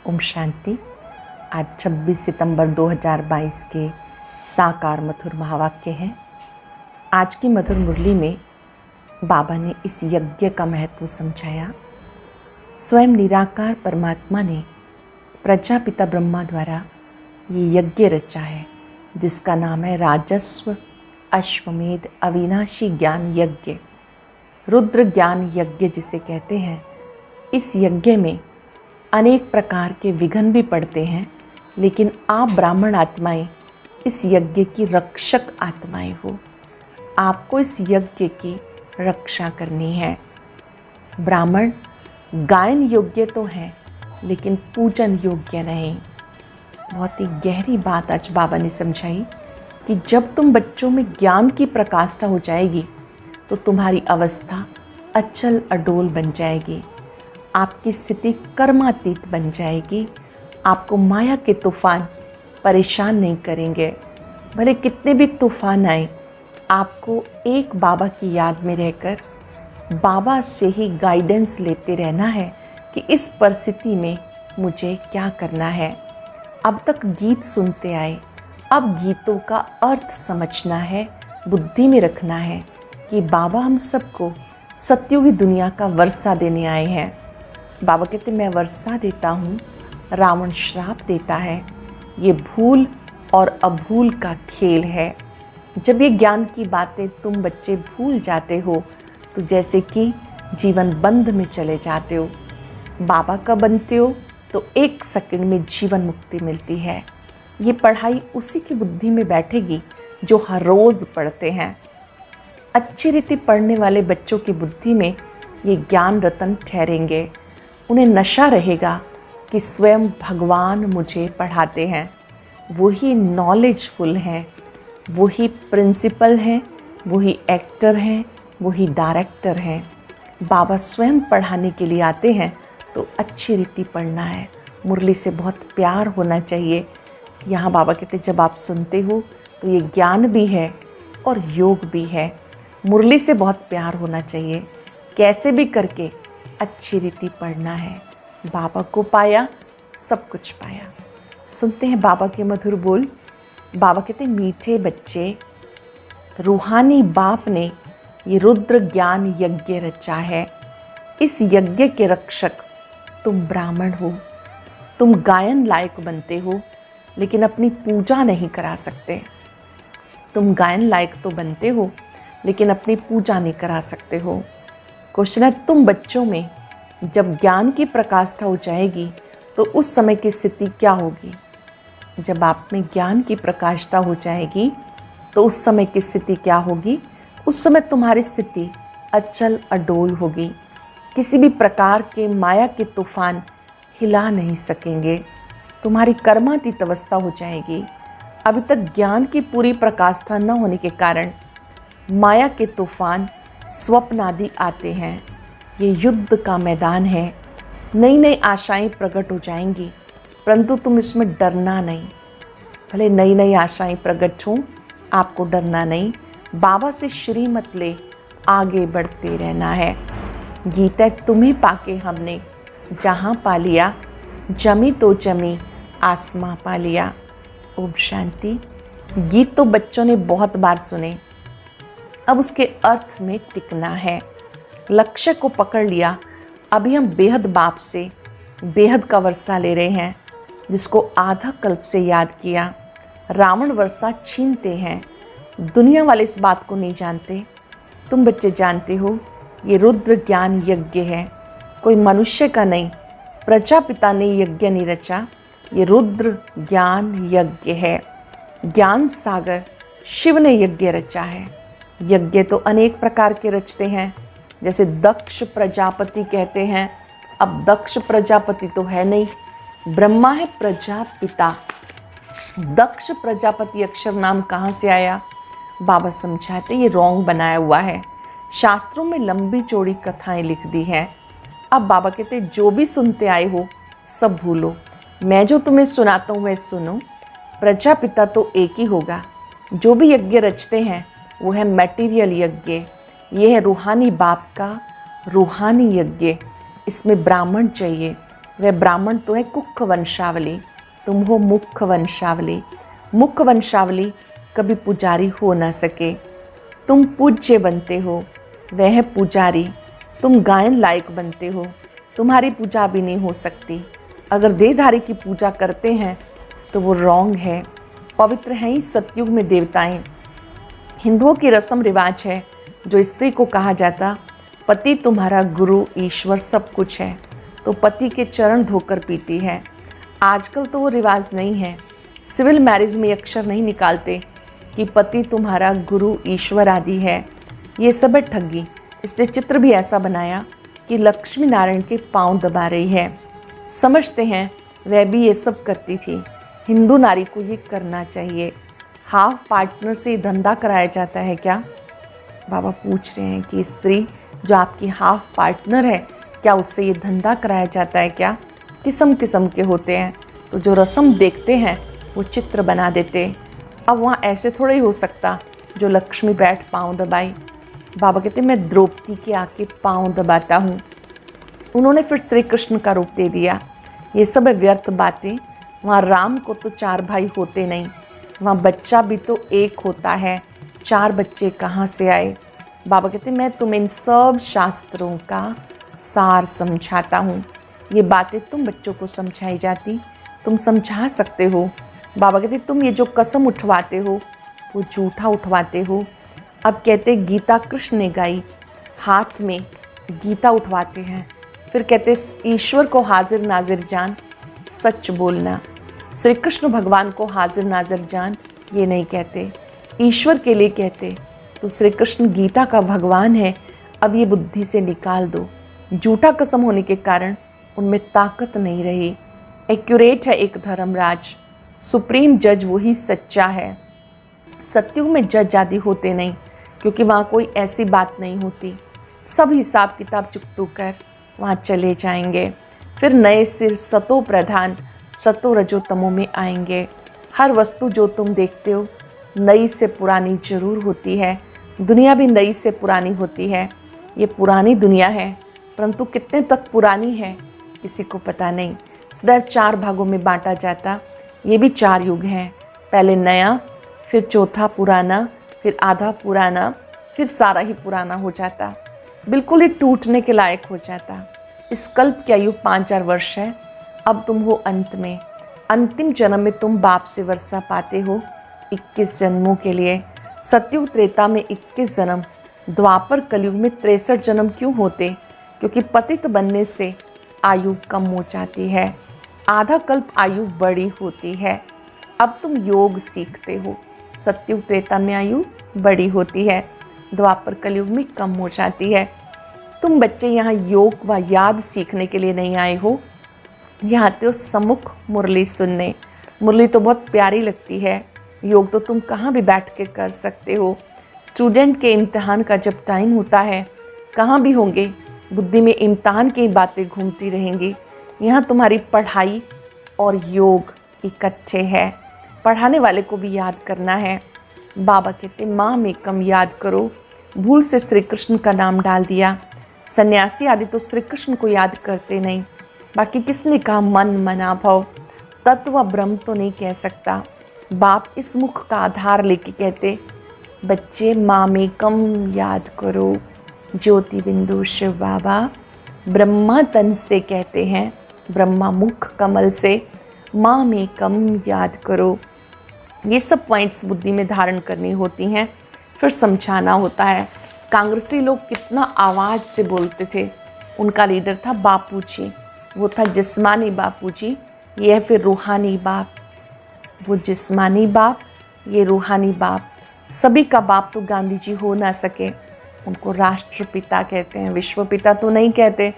ओम शांति। आज 26 सितंबर 2022 के साकार मधुर महावाक्य हैं। आज की मधुर मुरली में बाबा ने इस यज्ञ का महत्व समझाया। स्वयं निराकार परमात्मा ने प्रजापिता ब्रह्मा द्वारा ये यज्ञ रचा है, जिसका नाम है राजस्व अश्वमेध अविनाशी ज्ञान यज्ञ, रुद्र ज्ञान यज्ञ जिसे कहते हैं। इस यज्ञ में अनेक प्रकार के विघ्न भी पड़ते हैं, लेकिन आप ब्राह्मण आत्माएं इस यज्ञ की रक्षक आत्माएं हो। आपको इस यज्ञ की रक्षा करनी है। ब्राह्मण गायन योग्य तो हैं, लेकिन पूजन योग्य नहीं। बहुत ही गहरी बात आज बाबा ने समझाई कि जब तुम बच्चों में ज्ञान की प्रकाष्ठा हो जाएगी तो तुम्हारी अवस्था अचल अडोल बन जाएगी। आपकी स्थिति कर्मातीत बन जाएगी। आपको माया के तूफान परेशान नहीं करेंगे। भले कितने भी तूफान आए, आपको एक बाबा की याद में रहकर बाबा से ही गाइडेंस लेते रहना है कि इस परिस्थिति में मुझे क्या करना है। अब तक गीत सुनते आए, अब गीतों का अर्थ समझना है, बुद्धि में रखना है कि बाबा हम सबको सत्युगी दुनिया का वर्षा देने आए हैं। बाबा कहते मैं वर्षा देता हूँ, रावण श्राप देता है। ये भूल और अभूल का खेल है। जब ये ज्ञान की बातें तुम बच्चे भूल जाते हो तो जैसे कि जीवन बंध में चले जाते हो। बाबा का बनते हो तो एक सेकंड में जीवन मुक्ति मिलती है। ये पढ़ाई उसी की बुद्धि में बैठेगी जो हर रोज़ पढ़ते हैं। अच्छी रीति पढ़ने वाले बच्चों की बुद्धि में ये ज्ञान रतन ठहरेंगे। उन्हें नशा रहेगा कि स्वयं भगवान मुझे पढ़ाते हैं, वही नॉलेजफुल हैं, वही प्रिंसिपल हैं, वही एक्टर हैं, वही डायरेक्टर हैं। बाबा स्वयं पढ़ाने के लिए आते हैं तो अच्छी रीति पढ़ना है। मुरली से बहुत प्यार होना चाहिए। यहाँ बाबा कहते जब आप सुनते हो तो ये ज्ञान भी है और योग भी है। मुरली से बहुत प्यार होना चाहिए। कैसे भी करके अच्छी रीति पढ़ना है। बाबा को पाया सब कुछ पाया। सुनते हैं बाबा के मधुर बोल। बाबा कहते मीठे बच्चे, रूहानी बाप ने ये रुद्र ज्ञान यज्ञ रचा है। इस यज्ञ के रक्षक तुम ब्राह्मण हो। तुम गायन लायक बनते हो, लेकिन अपनी पूजा नहीं करा सकते। तुम गायन लायक तो बनते हो, लेकिन अपनी पूजा नहीं करा सकते हो। क्वेश्चन है तुम बच्चों में जब ज्ञान की प्रकाष्ठा हो जाएगी तो उस समय की स्थिति क्या होगी। जब आप में ज्ञान की प्रकाष्ठा हो जाएगी तो उस समय की स्थिति क्या होगी। उस समय तुम्हारी स्थिति अचल अडोल होगी। किसी भी प्रकार के माया के तूफान हिला नहीं सकेंगे। तुम्हारी कर्मातीत अवस्था हो जाएगी। अभी तक ज्ञान की पूरी प्रकाष्ठा न होने के कारण माया के तूफान स्वप्न आदि आते हैं। ये युद्ध का मैदान है। नई नई आशाएं प्रकट हो जाएंगी, परंतु तुम इसमें डरना नहीं। भले नई नई आशाएं प्रकट हों, आपको डरना नहीं। बाबा से श्रीमत ले आगे बढ़ते रहना है। गीता तुम्हें पाके हमने जहाँ पा लिया, जमी तो जमी आसमां पा लिया। ओम शांति। गीत तो बच्चों ने बहुत बार सुने, अब उसके अर्थ में टिकना है। लक्ष्य को पकड़ लिया। अभी हम बेहद बाप से बेहद का वर्षा ले रहे हैं, जिसको आधा कल्प से याद किया। रावण वर्षा छीनते हैं। दुनिया वाले इस बात को नहीं जानते। तुम बच्चे जानते हो ये रुद्र ज्ञान यज्ञ है। कोई मनुष्य का नहीं, प्रजापिता ने यज्ञ नहीं रचा। ये रुद्र ज्ञान यज्ञ है। ज्ञान सागर शिव ने यज्ञ रचा है। यज्ञ तो अनेक प्रकार के रचते हैं, जैसे दक्ष प्रजापति कहते हैं। अब दक्ष प्रजापति तो है नहीं, ब्रह्मा है प्रजापिता। दक्ष प्रजापति अक्षर नाम कहाँ से आया। बाबा समझाते ये रॉन्ग बनाया हुआ है। शास्त्रों में लंबी चौड़ी कथाएं लिख दी हैं। अब बाबा कहते जो भी सुनते आए हो सब भूलो। मैं जो तुम्हें सुनाता हूँ वह सुनो। प्रजापिता तो एक ही होगा। जो भी यज्ञ रचते हैं वो है मैटीरियल यज्ञ। ये है रूहानी बाप का रूहानी यज्ञ। इसमें ब्राह्मण चाहिए, वह ब्राह्मण तो है कुख वंशावली, तुम हो मुख वंशावली। मुख वंशावली कभी पुजारी हो ना सके, तुम पूज्य बनते हो, वह है पुजारी। तुम गायन लायक बनते हो, तुम्हारी पूजा भी नहीं हो सकती। अगर देहधारी की पूजा करते हैं तो वो रॉन्ग है। पवित्र हैं ही सतयुग में देवताएं। हिंदुओं की रस्म रिवाज है जो स्त्री को कहा जाता पति तुम्हारा गुरु ईश्वर सब कुछ है, तो पति के चरण धोकर पीती है। आजकल तो वो रिवाज नहीं है। सिविल मैरिज में अक्षर नहीं निकालते कि पति तुम्हारा गुरु ईश्वर आदि है। ये सब है ठगी। इसने चित्र भी ऐसा बनाया कि लक्ष्मी नारायण के पांव दबा रही है। समझते हैं वह भी ये सब करती थी। हिंदू नारी को ये करना चाहिए। हाफ पार्टनर से धंधा कराया जाता है क्या? बाबा पूछ रहे हैं कि स्त्री जो आपकी हाफ पार्टनर है, क्या उससे ये धंधा कराया जाता है क्या? किस्म किस्म के होते हैं, तो जो रस्म देखते हैं वो चित्र बना देते। अब वहाँ ऐसे थोड़ा ही हो सकता जो लक्ष्मी बैठ पाँव दबाई। बाबा कहते मैं द्रौपदी के आके पाँव दबाता हूँ। उन्होंने फिर श्री कृष्ण का रूप दे दिया। ये सब व्यर्थ बातें। वहाँ राम को तो 4 भाई होते नहीं, वहाँ बच्चा भी तो एक होता है। 4 बच्चे कहाँ से आए? बाबा कहते मैं तुम्हें इन सब शास्त्रों का सार समझाता हूँ। ये बातें तुम बच्चों को समझाई जाती, तुम समझा सकते हो। बाबा कहते तुम ये जो कसम उठवाते हो वो झूठा उठवाते हो। अब कहते गीता कृष्ण ने गाई, हाथ में गीता उठवाते हैं। फिर कहते ईश्वर को हाजिर नाजिर जान, सच बोलना। श्री कृष्ण भगवान को हाजिर नाजिर जान ये नहीं कहते, ईश्वर के लिए कहते। तो श्री कृष्ण गीता का भगवान है। अब ये बुद्धि से निकाल दो। झूठा कसम होने के कारण उनमें ताकत नहीं रही। एक्यूरेट है एक धर्मराज, सुप्रीम जज वही सच्चा है। सतयुग में जज आदि होते नहीं, क्योंकि वहाँ कोई ऐसी बात नहीं होती। सब हिसाब किताब चुकतू कर वहाँ चले जाएंगे। फिर नए सिर सतो प्रधान सतो रजो तमो में आएंगे। हर वस्तु जो तुम देखते हो नई से पुरानी जरूर होती है। दुनिया भी नई से पुरानी होती है। ये पुरानी दुनिया है, परंतु कितने तक पुरानी है किसी को पता नहीं। सदैव 4 भागों में बांटा जाता। ये भी 4 युग हैं। पहले नया, फिर चौथा पुराना, फिर आधा पुराना, फिर सारा ही पुराना हो जाता, बिल्कुल ही टूटने के लायक हो जाता। इस कल्प की आयु 5,000 वर्ष है। अब तुम हो अंत में। अंतिम जन्म में तुम बाप से वर्षा पाते हो 21 जन्मों के लिए। सतयुग त्रेता में 21 जन्म, द्वापर कलयुग में 63 जन्म क्यों होते? क्योंकि पतित बनने से आयु कम हो जाती है, आधा कल्प आयु बड़ी होती है। अब तुम योग सीखते हो। सतयुग त्रेता में आयु बड़ी होती है, द्वापर कलयुग में कम हो जाती है। तुम बच्चे यहाँ योग व याद सीखने के लिए नहीं आए हो, यहाँ आते हो सम्मुख मुरली सुनने। मुरली तो बहुत प्यारी लगती है। योग तो तुम कहाँ भी बैठ के कर सकते हो। स्टूडेंट के इम्तिहान का जब टाइम होता है, कहाँ भी होंगे, बुद्धि में इम्तिहान की बातें घूमती रहेंगी। यहाँ तुम्हारी पढ़ाई और योग इकट्ठे है। पढ़ाने वाले को भी याद करना है। बाबा कहते माँ में कम याद करो। भूल से श्री कृष्ण का नाम डाल दिया। सन्यासी आदि तो श्री कृष्ण को याद करते नहीं। बाकी किसने कहा मन मना भव, तत्व ब्रह्म तो नहीं कह सकता। बाप इस मुख का आधार लेके कहते बच्चे माँ में कम याद करो। ज्योति बिंदु शिव बाबा ब्रह्मा तन से कहते हैं, ब्रह्मा मुख कमल से माँ में कम याद करो। ये सब पॉइंट्स बुद्धि में धारण करनी होती हैं, फिर समझाना होता है। कांग्रेसी लोग कितना आवाज़ से बोलते थे। उनका लीडर था बापूजी, वो था जिस्मानी बापूजी, ये है फिर रूहानी बाप। वो जिस्मानी बाप, ये रूहानी बाप। सभी का बाप तो गांधी जी हो ना सके, उनको राष्ट्रपिता कहते हैं, विश्व पिता तो नहीं कहते।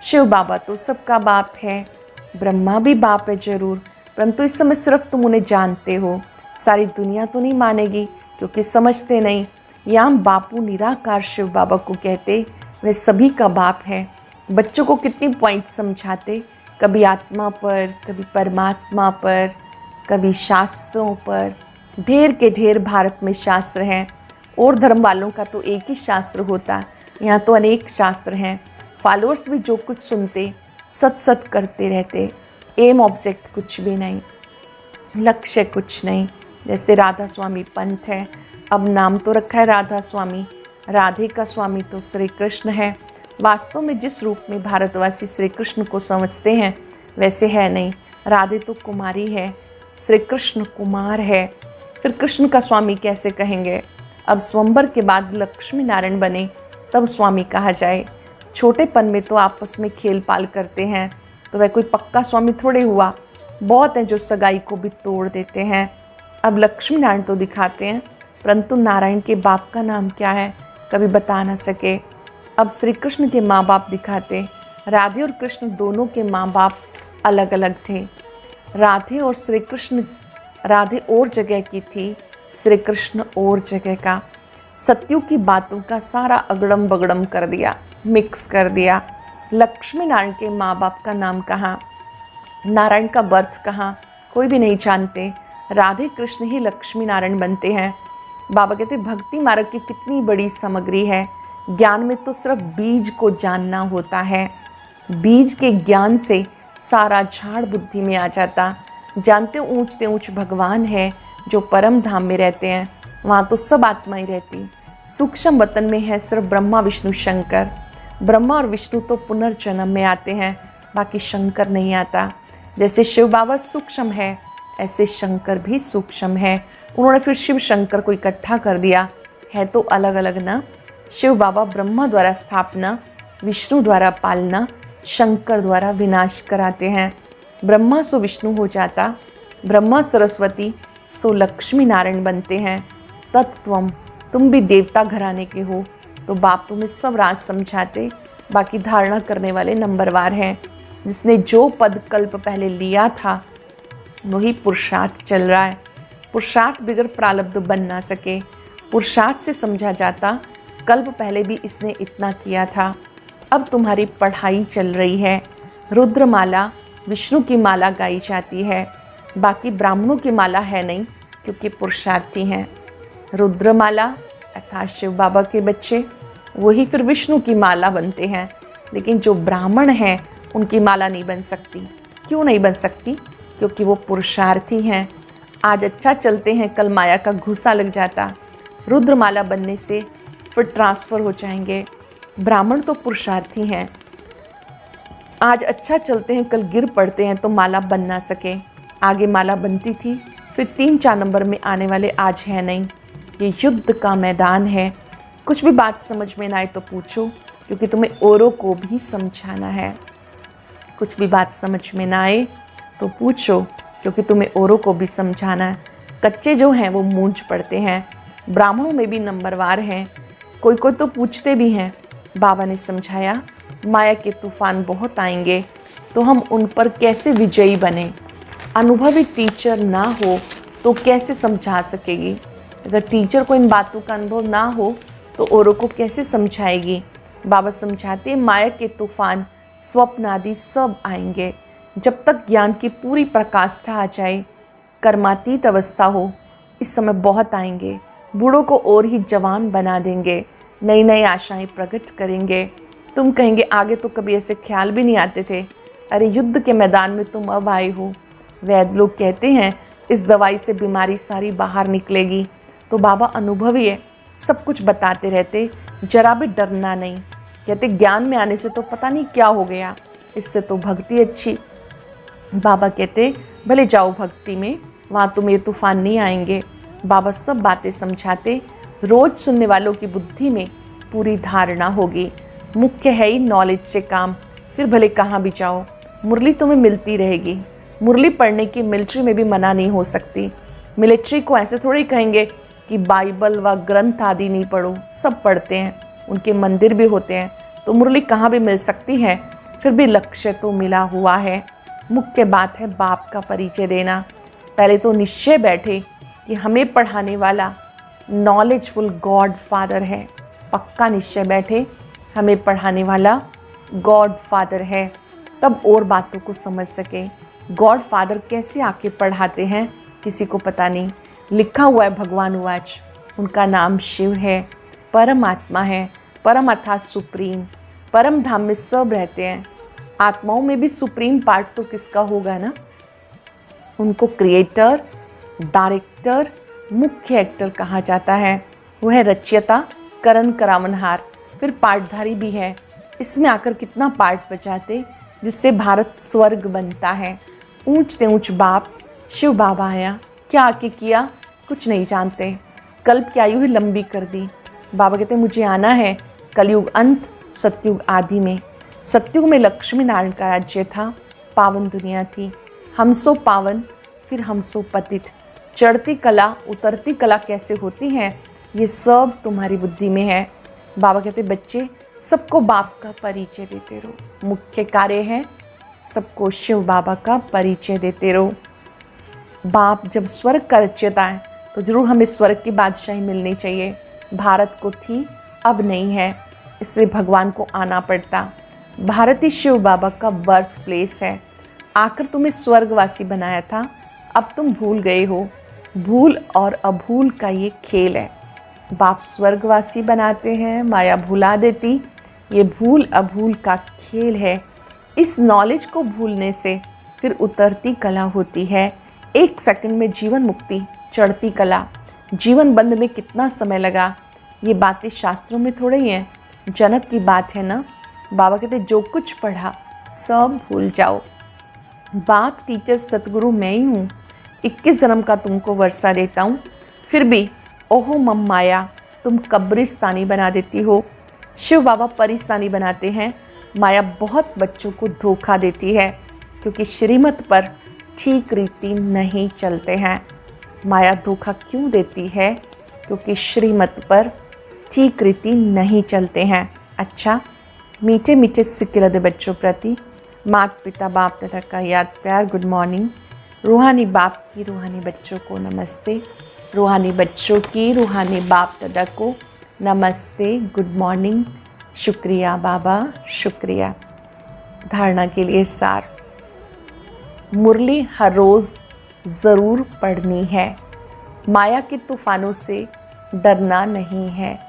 शिव बाबा तो सबका बाप है, ब्रह्मा भी बाप है जरूर, परंतु इस समय सिर्फ तुम उन्हें जानते हो। सारी दुनिया तो नहीं मानेगी क्योंकि समझते नहीं। यहाँ बापू निराकार शिव बाबा को कहते, वे सभी का बाप है। बच्चों को कितनी पॉइंट समझाते, कभी आत्मा पर, कभी परमात्मा पर, कभी शास्त्रों पर। ढेर के ढेर भारत में शास्त्र हैं, और धर्म वालों का तो एक ही शास्त्र होता, यहाँ तो अनेक शास्त्र हैं। फॉलोअर्स भी जो कुछ सुनते सत सत करते रहते, एम ऑब्जेक्ट कुछ भी नहीं, लक्ष्य कुछ नहीं। जैसे राधा स्वामी पंथ है, अब नाम तो रखा है राधा स्वामी, राधे का स्वामी तो श्री कृष्ण है। वास्तव में जिस रूप में भारतवासी श्री कृष्ण को समझते हैं वैसे है नहीं। राधे तो कुमारी है, श्री कृष्ण कुमार है, फिर कृष्ण का स्वामी कैसे कहेंगे। अब स्वयंवर के बाद लक्ष्मी नारायण बने तब स्वामी कहा जाए। छोटेपन में तो आपस में खेल पाल करते हैं, तो वह कोई पक्का स्वामी थोड़े हुआ। बहुत हैं जो सगाई को भी तोड़ देते हैं। अब लक्ष्मी नारायण तो दिखाते हैं, परंतु नारायण के बाप का नाम क्या है कभी बता ना सके। अब श्री कृष्ण के माँ बाप दिखाते। राधे और कृष्ण दोनों के माँ बाप अलग अलग थे। राधे और श्री कृष्ण, राधे और जगह की थी, श्री कृष्ण और जगह का। सत्युग की बातों का सारा अगड़म बगड़म कर दिया, मिक्स कर दिया। लक्ष्मी नारायण के माँ बाप का नाम कहाँ, नारायण का बर्थ कहाँ, कोई भी नहीं जानते। राधे कृष्ण ही लक्ष्मी नारायण बनते हैं। बाबा कहते भक्ति मार्ग की कितनी बड़ी सामग्री है। ज्ञान में तो सिर्फ बीज को जानना होता है, बीज के ज्ञान से सारा झाड़ बुद्धि में आ जाता। जानते ऊंचते ऊंच भगवान है जो परम धाम में रहते हैं, वहाँ तो सब आत्माएं रहती। सूक्ष्म वतन में है सिर्फ ब्रह्मा विष्णु शंकर। ब्रह्मा और विष्णु तो पुनर्जन्म में आते हैं, बाकी शंकर नहीं आता। जैसे शिव बाबा सूक्ष्म है, ऐसे शंकर भी सूक्ष्म है। उन्होंने फिर शिव शंकर को इकट्ठा कर दिया, है तो अलग अलग ना। शिव बाबा ब्रह्मा द्वारा स्थापना, विष्णु द्वारा पालना, शंकर द्वारा विनाश कराते हैं। ब्रह्मा सो विष्णु हो जाता, ब्रह्मा सरस्वती सो लक्ष्मी नारायण बनते हैं। तत्वम, तुम भी देवता घराने के हो, तो बाप तुम्हें सब राज समझाते। बाकी धारणा करने वाले नंबरवार हैं। जिसने जो पद कल्प पहले लिया था वही पुरुषार्थ चल रहा है। पुरुषार्थ बिगर प्रारब्ध बन ना सके। पुरुषार्थ से समझा जाता कल्प पहले भी इसने इतना किया था। अब तुम्हारी पढ़ाई चल रही है। रुद्रमाला विष्णु की माला गाई जाती है, बाकी ब्राह्मणों की माला है नहीं, क्योंकि पुरुषार्थी हैं। रुद्रमाला अर्थात शिव बाबा के बच्चे, वही फिर विष्णु की माला बनते हैं। लेकिन जो ब्राह्मण हैं उनकी माला नहीं बन सकती। क्यों नहीं बन सकती? क्योंकि वो पुरुषार्थी हैं। आज अच्छा चलते हैं, कल माया का घूसा लग जाता। रुद्रमाला बनने से फिर ट्रांसफ़र हो जाएंगे। ब्राह्मण तो पुरुषार्थी हैं। आज अच्छा चलते हैं, कल गिर पड़ते हैं तो माला बन ना सके। आगे माला बनती थी, फिर 3-4 नंबर में आने वाले आज है नहीं। ये युद्ध का मैदान है। कुछ भी बात समझ में ना आए तो पूछो, क्योंकि तुम्हें औरों को भी समझाना है। कुछ भी बात समझ में ना आए तो पूछो, क्योंकि तुम्हें औरों को भी समझाना है। कच्चे जो हैं वो मूंझ पड़ते हैं। ब्राह्मणों में भी नंबरवार हैं, कोई कोई तो पूछते भी हैं। बाबा ने समझाया माया के तूफान बहुत आएंगे, तो हम उन पर कैसे विजयी बने। अनुभवी टीचर ना हो तो कैसे समझा सकेगी। अगर टीचर को इन बातों का अनुभव ना हो तो औरों को कैसे समझाएगी। बाबा समझाते माया के तूफान स्वप्न आदि सब आएंगे। जब तक ज्ञान की पूरी प्रकाष्ठा आ जाए, कर्मातीत अवस्था हो, इस समय बहुत आएंगे। बूढ़ों को और ही जवान बना देंगे, नई नई आशाएं प्रकट करेंगे। तुम कहेंगे आगे तो कभी ऐसे ख्याल भी नहीं आते थे। अरे युद्ध के मैदान में तुम अब आए हो। वैद्य लोग कहते हैं इस दवाई से बीमारी सारी बाहर निकलेगी। तो बाबा अनुभवी है, सब कुछ बताते रहते, जरा भी डरना नहीं। कहते ज्ञान में आने से तो पता नहीं क्या हो गया, इससे तो भक्ति अच्छी। बाबा कहते भले जाओ भक्ति में, वहाँ तुम्हें ये तूफान नहीं आएंगे। बाबा सब बातें समझाते। रोज़ सुनने वालों की बुद्धि में पूरी धारणा होगी। मुख्य है ही नॉलेज से काम, फिर भले कहाँ भी जाओ मुरली तुम्हें मिलती रहेगी। मुरली पढ़ने की मिलिट्री में भी मना नहीं हो सकती। मिलिट्री को ऐसे थोड़ी कहेंगे कि बाइबल व ग्रंथ आदि नहीं पढ़ो, सब पढ़ते हैं, उनके मंदिर भी होते हैं। तो मुरली कहाँ भी मिल सकती है, फिर भी लक्ष्य तो मिला हुआ है। मुख्य बात है बाप का परिचय देना। पहले तो निश्चय बैठे कि हमें पढ़ाने वाला नॉलेजफुल गॉड फादर है। पक्का निश्चय बैठे हमें पढ़ाने वाला गॉड फादर है, तब और बातों को समझ सके। गॉड फादर कैसे आके पढ़ाते हैं किसी को पता नहीं। लिखा हुआ है भगवान वाच, उनका नाम शिव है, परमात्मा है। परम अर्थात सुप्रीम, परम धाम में सब रहते हैं। आत्माओं में भी सुप्रीम पार्ट तो किसका होगा ना? उनको क्रिएटर, डायरेक्टर, मुख्य एक्टर कहा जाता है। वह है रचयिता, करण करावनहार, फिर पार्टधारी भी है। इसमें आकर कितना पार्ट बचाते जिससे भारत स्वर्ग बनता है। ऊंच से ऊंच बाप शिव बाबा आया, क्या आके किया कुछ नहीं जानते। कल्प की आयु ही लंबी कर दी। बाबा कहते मुझे आना है कलयुग अंत, सतयुग आदि में। सतयुग में लक्ष्मी नारायण का राज्य था, पावन दुनिया थी। हम सो पावन, फिर हम सो पतित। चढ़ती कला उतरती कला कैसे होती हैं, ये सब तुम्हारी बुद्धि में है। बाबा कहते बच्चे सबको बाप का परिचय देते रहो। मुख्य कार्य है सबको शिव बाबा का परिचय देते रहो। बाप जब स्वर्ग का रचयिता है तो जरूर हमें स्वर्ग की बादशाही मिलनी चाहिए। भारत को थी, अब नहीं है, इसलिए भगवान को आना पड़ता। भारत ही शिव बाबा का बर्थ प्लेस है। आकर तुम्हें स्वर्गवासी बनाया था, अब तुम भूल गए हो। भूल और अभूल का ये खेल है। बाप स्वर्गवासी बनाते हैं, माया भुला देती। ये भूल अभूल का खेल है। इस नॉलेज को भूलने से फिर उतरती कला होती है। 1 सेकंड में जीवन मुक्ति, चढ़ती कला। जीवन बंद में कितना समय लगा, ये बातें शास्त्रों में थोड़े ही हैं, जनक की बात है ना। बाबा कहते जो कुछ पढ़ा सब भूल जाओ। बाप टीचर सतगुरु मैं ही हूँ। 21 जन्म का तुमको वर्षा देता हूँ, फिर भी ओहो मम माया तुम कब्रिस्तानी बना देती हो। शिव बाबा परिस्तानी बनाते हैं। माया बहुत बच्चों को धोखा देती है क्योंकि श्रीमत पर ठीक रीति नहीं चलते हैं। माया धोखा क्यों देती है? क्योंकि श्रीमत पर ठीक रीति नहीं चलते हैं। अच्छा, मीठे मीठे सिक्के बच्चों प्रति माता पिता बाप दादा का याद प्यार गुड मॉर्निंग। रूहानी बाप की रूहानी बच्चों को नमस्ते। रूहानी बच्चों की रूहानी बाप दादा को नमस्ते, गुड मॉर्निंग। शुक्रिया बाबा, शुक्रिया। धारणा के लिए सार। मुरली हर रोज़ ज़रूर पढ़नी है। माया के तूफ़ानों से डरना नहीं है।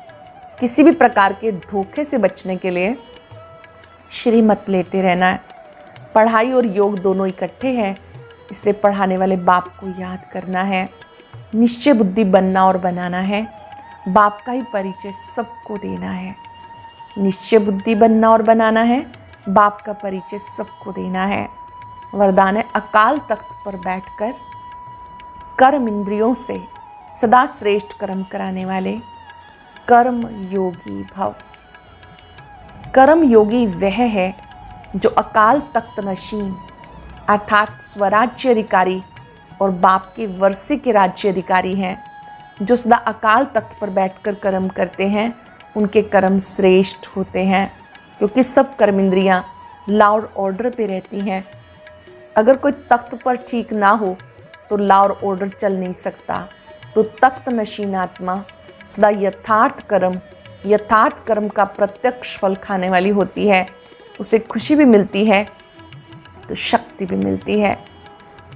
किसी भी प्रकार के धोखे से बचने के लिए श्रीमत लेते रहना है। पढ़ाई और योग दोनों इकट्ठे हैं, इसलिए पढ़ाने वाले बाप को याद करना है। निश्चय बुद्धि बनना और बनाना है। बाप का ही परिचय सबको देना है। निश्चय बुद्धि बनना और बनाना है, बाप का परिचय सबको देना है। वरदान है अकाल तख्त पर बैठकर कर्म इंद्रियों से सदा श्रेष्ठ कर्म कराने वाले कर्म योगी भव। कर्म योगी वह है जो अकाल तख्त नशीन अर्थात स्वराज्य अधिकारी और बाप के वर्षे के राज्य अधिकारी हैं। जो सदा अकाल तख्त पर बैठकर कर्म करते हैं उनके कर्म श्रेष्ठ होते हैं, क्योंकि सब कर्म इंद्रियाँ लॉ और ऑर्डर पे रहती हैं। अगर कोई तख्त पर ठीक ना हो तो लॉ और ऑर्डर चल नहीं सकता। तो तख्त नशीन आत्मा सदा यथार्थ कर्म का प्रत्यक्ष फल खाने वाली होती है। उसे खुशी भी मिलती है तो शक्ति भी मिलती है।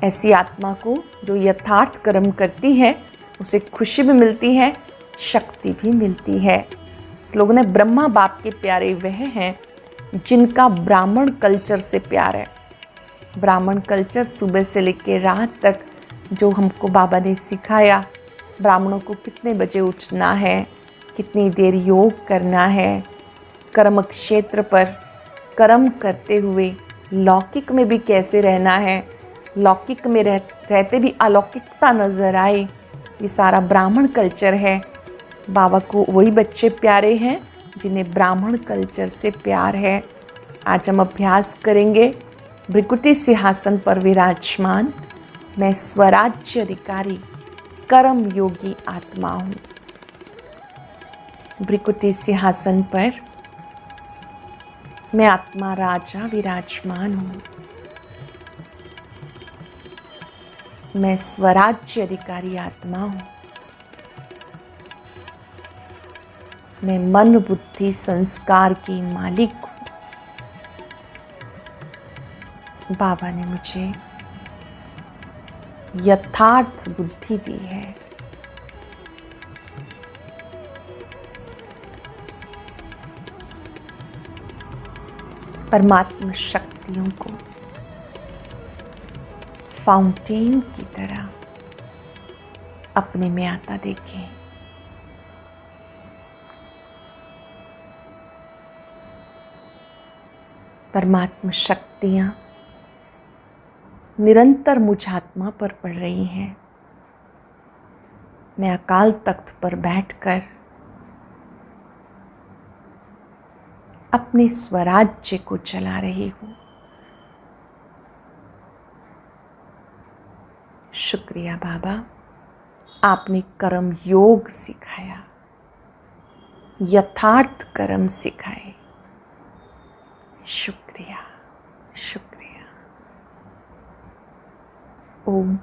ऐसी आत्मा को जो यथार्थ कर्म करती है उसे खुशी भी मिलती है, शक्ति भी मिलती है। इस लोगों ने ब्रह्मा बाप के प्यारे वह हैं जिनका ब्राह्मण कल्चर से प्यार है। ब्राह्मण कल्चर सुबह से लेकर रात तक जो हमको बाबा ने सिखाया, ब्राह्मणों को कितने बजे उठना है, कितनी देर योग करना है, कर्म क्षेत्र पर कर्म करते हुए लौकिक में भी कैसे रहना है, लौकिक में रहते भी अलौकिकता नज़र आए, ये सारा ब्राह्मण कल्चर है। बाबा को वही बच्चे प्यारे हैं जिन्हें ब्राह्मण कल्चर से प्यार है। आज हम अभ्यास करेंगे। भृकुटी सिंहासन पर विराजमान मैं स्वराज्य अधिकारी कर्म योगी आत्मा हूँ। भृकुटी सिंहासन पर मैं आत्मा राजा विराजमान हूँ। मैं स्वराज्य अधिकारी आत्मा हूँ। मैं मन बुद्धि संस्कार की मालिक हूँ। बाबा ने मुझे यथार्थ बुद्धि दी है। परमात्मा शक्ति शक्तियों को फाउंटेन की तरह अपने में आता देखें। परमात्मा शक्तियाँ निरंतर मुझ आत्मा पर पड़ रही हैं। मैं अकाल तख्त पर बैठकर अपने स्वराज्य को चला रही हूँ। शुक्रिया बाबा, आपने कर्म योग सिखाया, यथार्थ कर्म सिखाए। शुक्रिया, शुक्रिया। ओम